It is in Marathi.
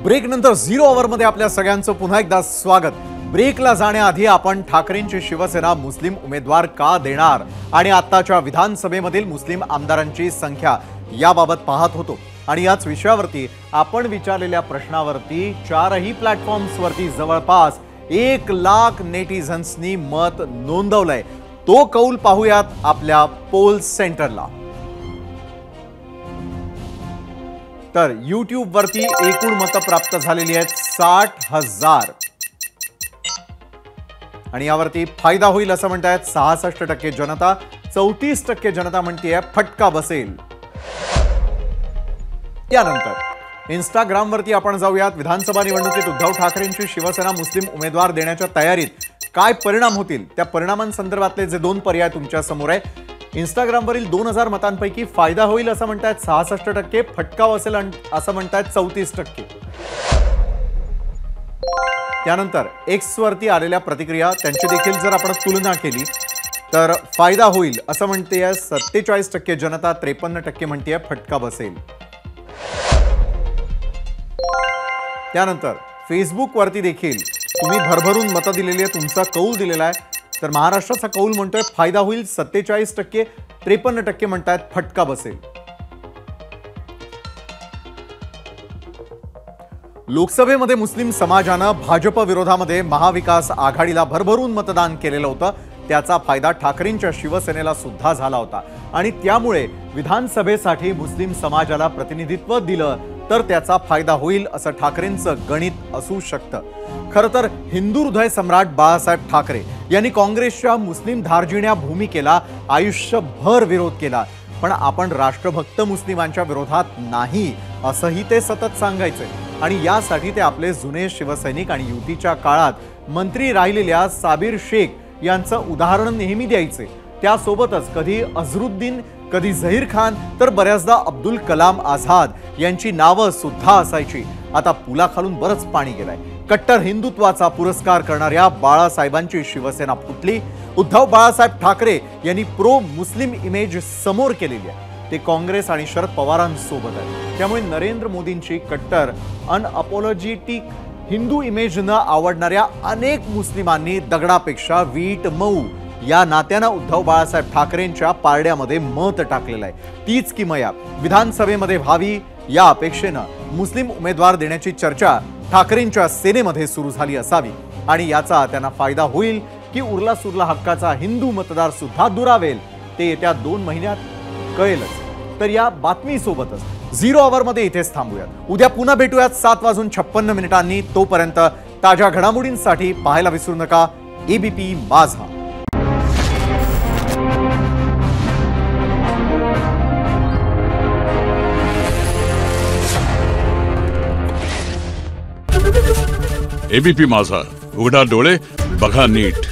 ब्रेक नंतर 0 ओव्हरमध्ये आपल्या सगळ्यांचं पुन्हा एकदा स्वागत। ब्रेकला जाण्याआधी आपण ठाकरेंची शिवसेना मुस्लिम उमेदवार का देणार आणि आताच्या विधानसभेमधील मुस्लिम आमदारांची संख्या याबाबत पाहत होतो आणि याच विषयावरती आपण विचारलेल्या प्रश्नावरती चारही प्लॅटफॉर्म्सवरती जवळपास 1 लाख नेटिझन्सनी मत नोंदवलंय। तो कौल पाहूयात आपल्या पोल सेंटरला। तर YouTube वरती एकूण मतं प्राप्त झालेली आहेत 60,000 आणि यावरती फायदा होईल असं म्हणतात 66% जनता, 34% जनता म्हणते फटका बसेल। त्यानंतर इंस्टाग्राम वरती आपण जाऊयात। विधानसभा निवडणुकीत उद्धव ठाकरेंची शिवसेना मुस्लिम उमेदवार देण्याच्या तयारीत काय परिणाम होतील त्या परिणामांसंदर्भातले जे 2 पर्याय तुमच्या समोर आहे। इंस्टाग्राम वरील 2000 मतांपैकी फायदा होईल असं म्हणतात 66%, फटका बसेल असं म्हणतात 34%। त्यानंतर एक्स वरती आलेल्या प्रतिक्रिया त्यांची देखील जर आपण तुलना केली तर फायदा होईल असं म्हणते 47% जनता, 53% म्हणते फटका बसेल। त्यानंतर फेसबुक वरती देखील तुम्ही भरभरून मतं दिलेली आहे, तुमचा कौल दिलेला आहे। तर महाराष्ट्राचा कौल म्हणतोय फायदा होईल 47%, 53% म्हणतात फटका बसेल। लोकसभेमध्ये मुस्लिम समाजानं भाजप विरोधामध्ये महाविकास आघाडीला भरभरून मतदान केलेलं होतं। त्याचा फायदा ठाकरेंच्या शिवसेनेला सुद्धा झाला होता आणि त्यामुळे विधानसभेसाठी मुस्लिम समाजाला प्रतिनिधित्व दिलं तर त्याचा फायदा होईल असं ठाकरेंचं गणित असू शकतं। खरं तर हिंदू हृदय सम्राट बाळासाहेब ठाकरे यांनी काँग्रेसच्या मुस्लिम धार्जिण्या भूमिकेला आयुष्यभर विरोध केला, पण आपण राष्ट्रभक्त मुस्लिमांच्या विरोधात नाही असंही ते सतत सांगायचे आणि यासाठी ते आपले जुने शिवसैनिक आणि युतीच्या काळात मंत्री राहिलेल्या साबिर शेख यांचं उदाहरण नेहमी द्यायचे। त्यासोबतच कधी अझरुद्दीन, कधी झहीर खान तर बऱ्याचदा अब्दुल कलाम आझाद यांची नावं सुद्धा असायची। आता पुलाखालून बरंच पाणी गेलंय। कट्टर हिंदुत्वाचा पुरस्कार करणाऱ्या बाळासाहेबांची शिवसेना फुटली। उद्धव बाळासाहेब ठाकरे यांनी प्रो मुस्लिम इमेज समोर केलेली आहे। ते काँग्रेस आणि शरद पवारांसोबत आहे, त्यामुळे नरेंद्र मोदींची कट्टर अनअपॉलॉजेटिक हिंदू इमेज न आवडणाऱ्या अनेक मुस्लिमांनी दगडापेक्षा वीट मऊ या नात्यानं उद्धव बाळासाहेब ठाकरेंच्या पारड्यामध्ये मत टाकलेलं आहे। तीच किमया विधानसभेमध्ये व्हावी या अपेक्षेनं मुस्लिम उमेदवार देण्याची चर्चा ठाकरेंच्या सेनेमध्ये सुरू झाली असावी आणि याचा त्यांना फायदा होईल की उरला सुरला हक्काचा हिंदू मतदार सुद्धा दुरावेल ते येत्या 2 महिन्यात कळेलच। तर या बातमीसोबतच 0 ओव्हरमध्ये इथेच थांबूयात। उद्या पुन्हा भेटूयात 7:56 तोपर्यंत ताज्या घडामोडींसाठी पाहायला विसरू नका एबीपी माझा। एबीपी माझा, उघडा डोळे बघा नीट।